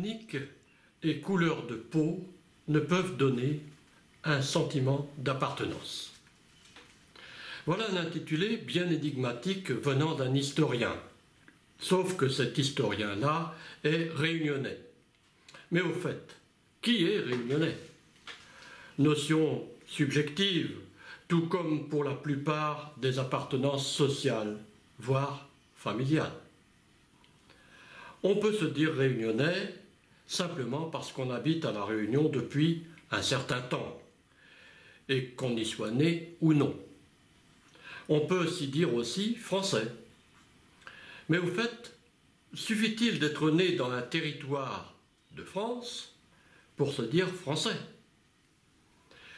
ethnique et couleur de peau ne peuvent donner un sentiment d'appartenance. Voilà un intitulé bien énigmatique venant d'un historien, sauf que cet historien-là est réunionnais. Mais au fait, qui est réunionnais? Notion subjective, tout comme pour la plupart des appartenances sociales, voire familiales. On peut se dire réunionnais simplement parce qu'on habite à La Réunion depuis un certain temps et qu'on y soit né ou non. On peut s'y dire aussi français. Mais au fait, suffit-il d'être né dans un territoire de France pour se dire français?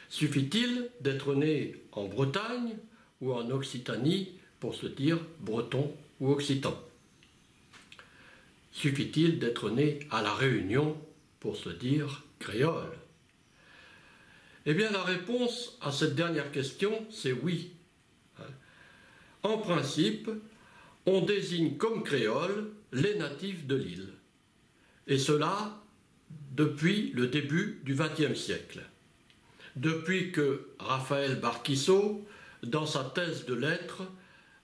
Suffit-il d'être né en Bretagne ou en Occitanie pour se dire breton ou occitan? Suffit-il d'être né à La Réunion pour se dire créole? Eh bien, la réponse à cette dernière question, c'est oui. En principe, on désigne comme créoles les natifs de l'île. Et cela depuis le début du XXe siècle. Depuis que Raphaël Barquiceau, dans sa thèse de lettres,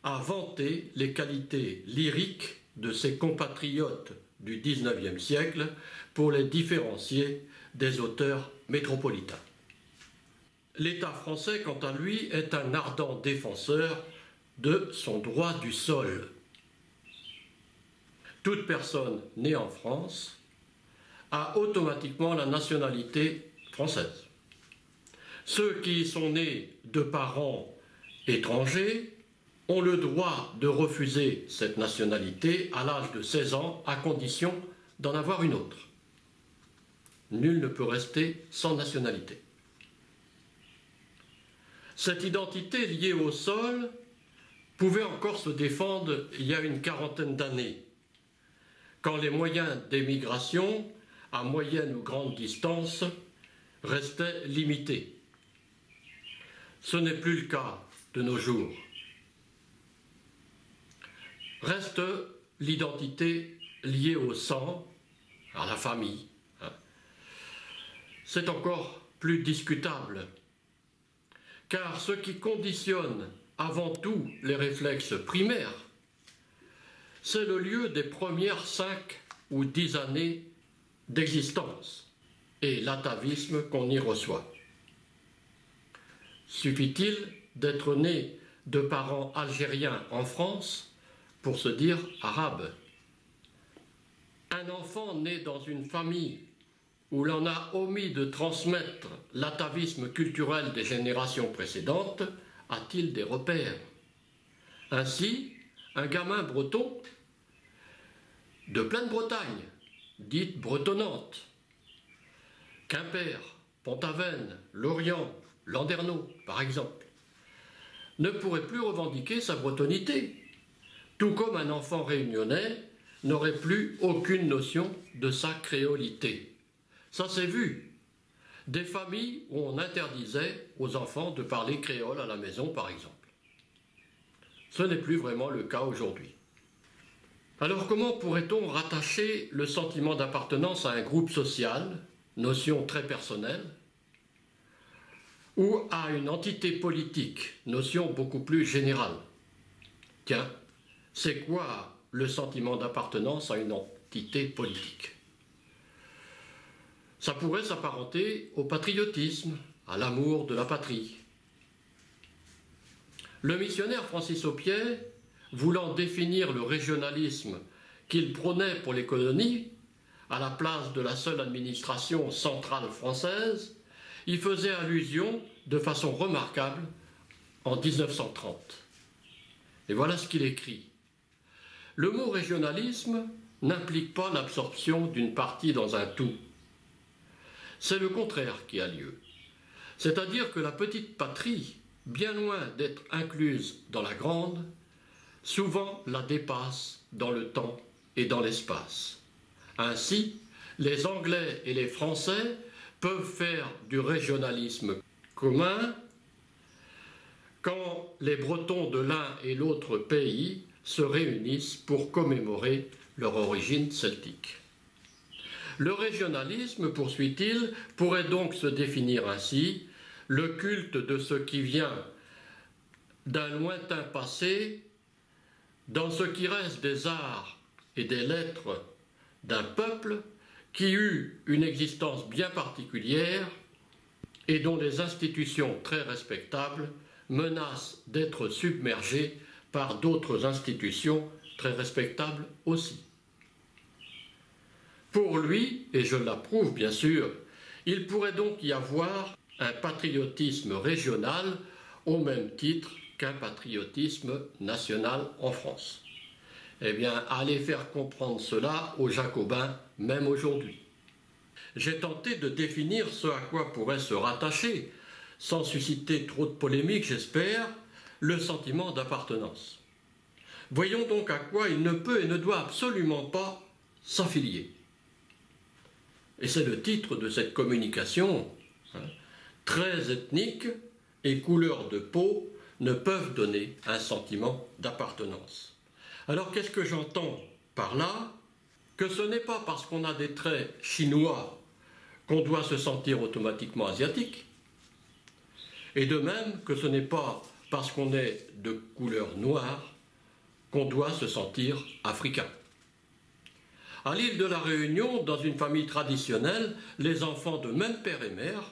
a vanté les qualités lyriques de ses compatriotes du XIXe siècle pour les différencier des auteurs métropolitains. L'État français, quant à lui, est un ardent défenseur de son droit du sol. Toute personne née en France a automatiquement la nationalité française. Ceux qui sont nés de parents étrangers ont le droit de refuser cette nationalité à l'âge de 16 ans à condition d'en avoir une autre. Nul ne peut rester sans nationalité. Cette identité liée au sol pouvait encore se défendre il y a une quarantaine d'années, quand les moyens d'émigration à moyenne ou grande distance restaient limités. Ce n'est plus le cas de nos jours. Reste l'identité liée au sang, à la famille. C'est encore plus discutable, car ce qui conditionne avant tout les réflexes primaires, c'est le lieu des premières 5 ou 10 années d'existence et l'atavisme qu'on y reçoit. Suffit-il d'être né de parents algériens en France pour se dire arabe? Un enfant né dans une famille où l'on a omis de transmettre l'atavisme culturel des générations précédentes a-t-il des repères? Ainsi, un gamin breton de pleine Bretagne, dite bretonnante, Quimper, Pont-Aven, Lorient, Landerneau, par exemple, ne pourrait plus revendiquer sa bretonité, tout comme un enfant réunionnais n'aurait plus aucune notion de sa créolité. Ça s'est vu. Des familles où on interdisait aux enfants de parler créole à la maison, par exemple. Ce n'est plus vraiment le cas aujourd'hui. Alors comment pourrait-on rattacher le sentiment d'appartenance à un groupe social, notion très personnelle, ou à une entité politique, notion beaucoup plus générale? Tiens, c'est quoi le sentiment d'appartenance à une entité politique? Ça pourrait s'apparenter au patriotisme, à l'amour de la patrie. Le missionnaire Francis Aupier, voulant définir le régionalisme qu'il prônait pour les colonies, à la place de la seule administration centrale française, y faisait allusion de façon remarquable en 1930. Et voilà ce qu'il écrit. Le mot régionalisme n'implique pas l'absorption d'une partie dans un tout. C'est le contraire qui a lieu. C'est-à-dire que la petite patrie, bien loin d'être incluse dans la grande, souvent la dépasse dans le temps et dans l'espace. Ainsi, les Anglais et les Français peuvent faire du régionalisme commun quand les Bretons de l'un et l'autre pays se réunissent pour commémorer leur origine celtique. Le régionalisme, poursuit-il, pourrait donc se définir ainsi: le culte de ce qui vient d'un lointain passé, dans ce qui reste des arts et des lettres d'un peuple qui eut une existence bien particulière et dont les institutions très respectables menacent d'être submergées par d'autres institutions très respectables aussi. Pour lui, et je l'approuve bien sûr, il pourrait donc y avoir un patriotisme régional au même titre qu'un patriotisme national en France. Eh bien, allez faire comprendre cela aux Jacobins, même aujourd'hui. J'ai tenté de définir ce à quoi pourrait se rattacher, sans susciter trop de polémiques, j'espère, le sentiment d'appartenance. Voyons donc à quoi il ne peut et ne doit absolument pas s'affilier. Et c'est le titre de cette communication. Traits ethniques et couleurs de peau ne peuvent donner un sentiment d'appartenance. Alors qu'est-ce que j'entends par là? Que ce n'est pas parce qu'on a des traits chinois qu'on doit se sentir automatiquement asiatique, et de même que ce n'est pas parce qu'on est de couleur noire qu'on doit se sentir africain. À l'île de la Réunion, dans une famille traditionnelle, les enfants de même père et mère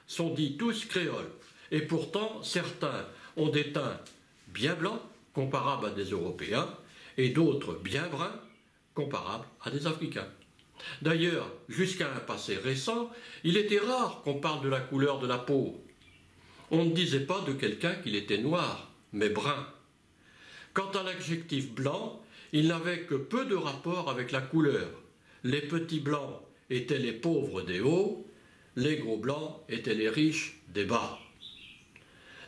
sont dits tous créoles, et pourtant certains ont des teints bien blancs, comparables à des Européens, et d'autres bien bruns, comparables à des Africains. D'ailleurs, jusqu'à un passé récent, il était rare qu'on parle de la couleur de la peau. On ne disait pas de quelqu'un qu'il était noir, mais brun. Quant à l'adjectif blanc, il n'avait que peu de rapport avec la couleur. Les petits blancs étaient les pauvres des hauts, les gros blancs étaient les riches des bas.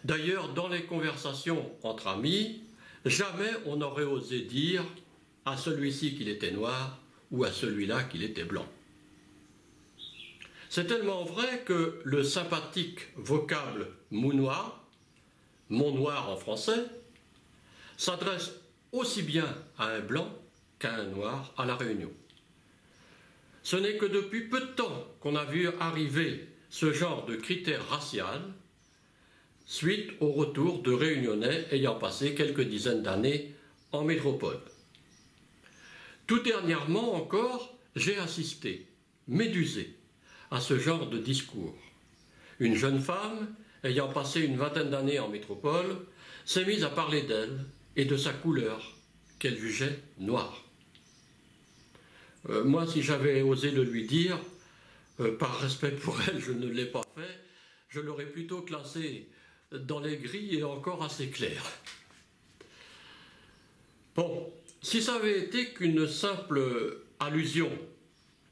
D'ailleurs, dans les conversations entre amis, jamais on n'aurait osé dire à celui-ci qu'il était noir ou à celui-là qu'il était blanc. C'est tellement vrai que le sympathique vocable mounois, mon noir en français, s'adresse aussi bien à un blanc qu'à un noir à La Réunion. Ce n'est que depuis peu de temps qu'on a vu arriver ce genre de critère racial suite au retour de Réunionnais ayant passé quelques dizaines d'années en métropole. Tout dernièrement encore, j'ai assisté, médusé, à ce genre de discours. Une jeune femme, ayant passé une vingtaine d'années en métropole, s'est mise à parler d'elle et de sa couleur, qu'elle jugeait noire. Moi, si j'avais osé le lui dire, par respect pour elle, je ne l'ai pas fait, je l'aurais plutôt classée dans les grilles et encore assez clair. Bon, si ça avait été qu'une simple allusion,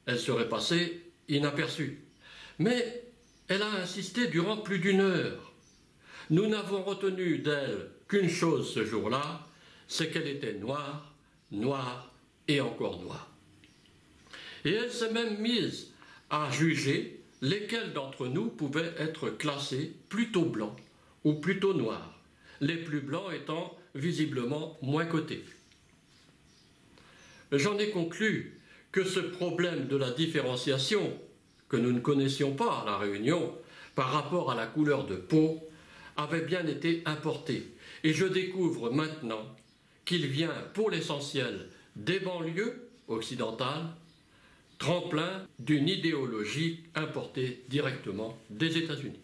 elle serait passée inaperçue. Mais elle a insisté durant plus d'une heure. Nous n'avons retenu d'elle qu'une chose ce jour-là, c'est qu'elle était noire, noire et encore noire. Et elle s'est même mise à juger lesquels d'entre nous pouvaient être classés plutôt blancs ou plutôt noirs, les plus blancs étant visiblement moins cotés. J'en ai conclu que ce problème de la différenciation, que nous ne connaissions pas à La Réunion, par rapport à la couleur de peau, avait bien été importé. Et je découvre maintenant qu'il vient pour l'essentiel des banlieues occidentales, tremplin d'une idéologie importée directement des États-Unis.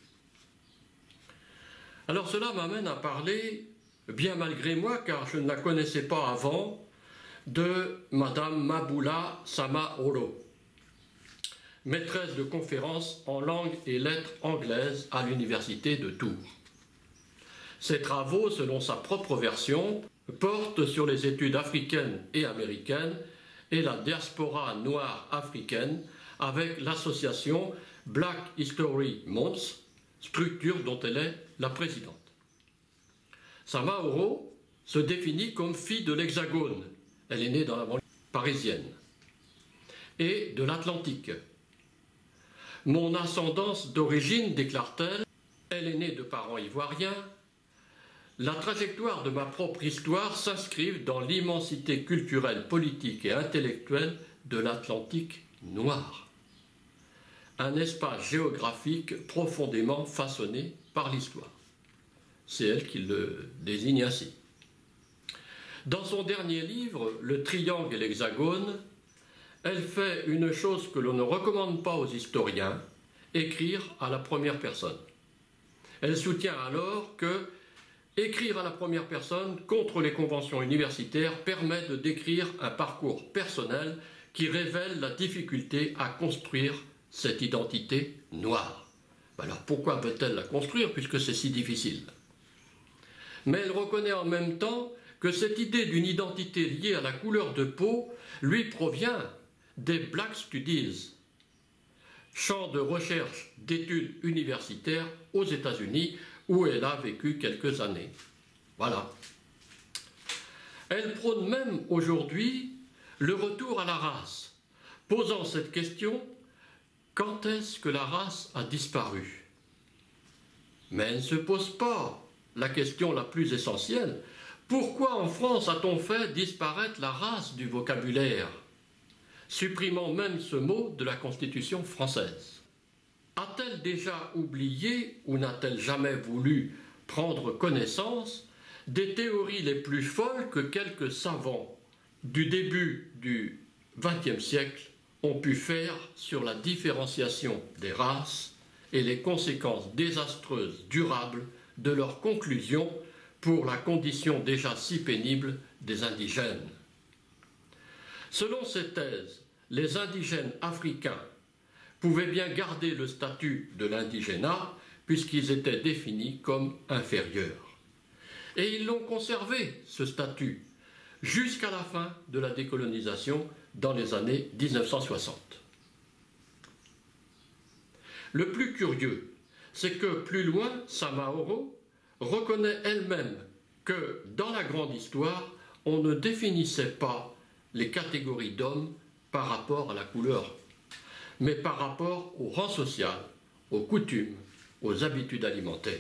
Alors cela m'amène à parler, bien malgré moi, car je ne la connaissais pas avant, de Madame Maboula Sama-Olo, maîtresse de conférences en langue et lettres anglaises à l'université de Tours. Ses travaux, selon sa propre version, portent sur les études africaines et américaines et la diaspora noire africaine avec l'association Black History Month, structure dont elle est la présidente. Sama-Olo se définit comme fille de l'Hexagone. Elle est née dans la banlieue parisienne et de l'Atlantique. Mon ascendance d'origine, déclare-t-elle, elle est née de parents ivoiriens. La trajectoire de ma propre histoire s'inscrit dans l'immensité culturelle, politique et intellectuelle de l'Atlantique noir. un espace géographique profondément façonné par l'histoire. C'est elle qui le désigne ainsi. Dans son dernier livre, Le triangle et l'hexagone, elle fait une chose que l'on ne recommande pas aux historiens, écrire à la première personne. Elle soutient alors que écrire à la première personne contre les conventions universitaires permet de décrire un parcours personnel qui révèle la difficulté à construire cette identité noire. Alors pourquoi peut-elle la construire puisque c'est si difficile? Mais elle reconnaît en même temps que cette idée d'une identité liée à la couleur de peau lui provient des Black Studies, champ de recherche d'études universitaires aux États-Unis où elle a vécu quelques années. Voilà. Elle prône même aujourd'hui le retour à la race, posant cette question: quand est-ce que la race a disparu? Mais elle ne se pose pas la question la plus essentielle: pourquoi en France a-t-on fait disparaître la race du vocabulaire, supprimant même ce mot de la Constitution française? A-t-elle déjà oublié ou n'a-t-elle jamais voulu prendre connaissance des théories les plus folles que quelques savants du début du XXe siècle ont pu faire sur la différenciation des races et les conséquences désastreuses durables de leurs conclusions pour la condition déjà si pénible des indigènes? Selon ces thèses, les indigènes africains pouvaient bien garder le statut de l'indigénat puisqu'ils étaient définis comme inférieurs. Et ils l'ont conservé, ce statut, jusqu'à la fin de la décolonisation dans les années 1960. Le plus curieux, c'est que plus loin, Samaoro reconnaît elle-même que dans la grande histoire, on ne définissait pas les catégories d'hommes par rapport à la couleur, mais par rapport au rang social, aux coutumes, aux habitudes alimentaires.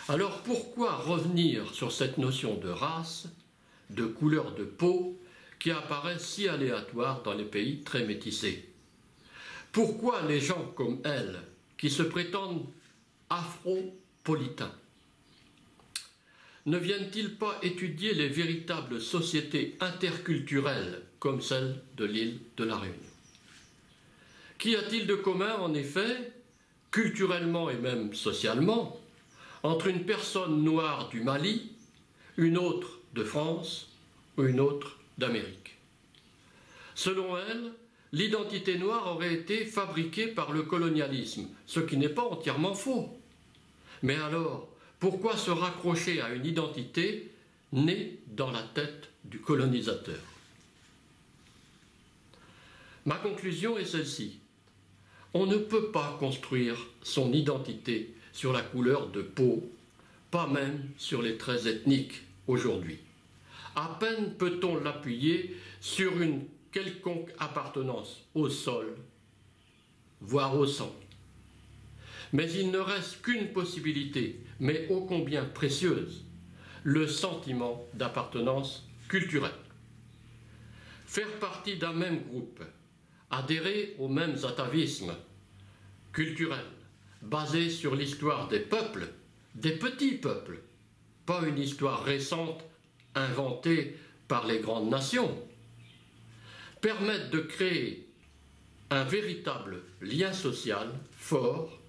Alors pourquoi revenir sur cette notion de race, de couleur de peau, qui apparaît si aléatoire dans les pays très métissés? Pourquoi les gens comme elle, qui se prétendent afro-politains, ne viennent-ils pas étudier les véritables sociétés interculturelles comme celle de l'île de la Réunion? Qu'y a-t-il de commun, en effet, culturellement et même socialement, entre une personne noire du Mali, une autre de France ou une autre d'Amérique? Selon elle, l'identité noire aurait été fabriquée par le colonialisme, ce qui n'est pas entièrement faux. Mais alors, pourquoi se raccrocher à une identité née dans la tête du colonisateur? Ma conclusion est celle-ci. On ne peut pas construire son identité sur la couleur de peau, pas même sur les traits ethniques aujourd'hui. À peine peut-on l'appuyer sur une quelconque appartenance au sol, voire au sang. Mais il ne reste qu'une possibilité, mais ô combien précieuse, le sentiment d'appartenance culturelle. Faire partie d'un même groupe, adhérer aux mêmes atavismes culturels, basés sur l'histoire des peuples, des petits peuples, pas une histoire récente inventée par les grandes nations, permettent de créer un véritable lien social fort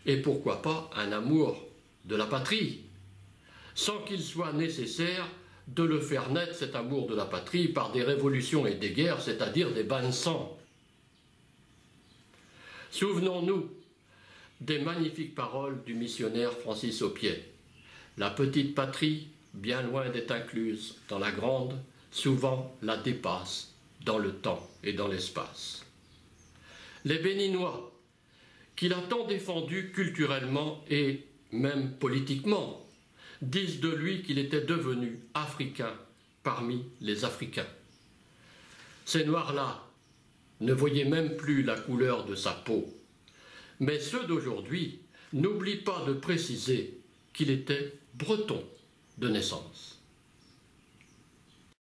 et pourquoi pas un amour de la patrie, sans qu'il soit nécessaire de le faire naître, cet amour de la patrie, par des révolutions et des guerres, c'est-à-dire des bains de sang. Souvenons-nous des magnifiques paroles du missionnaire Francis Aupier. La petite patrie, bien loin d'être incluse dans la grande, souvent la dépasse dans le temps et dans l'espace. Les Béninois, qu'il a tant défendu culturellement et même politiquement, disent de lui qu'il était devenu africain parmi les Africains. Ces Noirs-là ne voyaient même plus la couleur de sa peau, mais ceux d'aujourd'hui n'oublient pas de préciser qu'il était breton de naissance.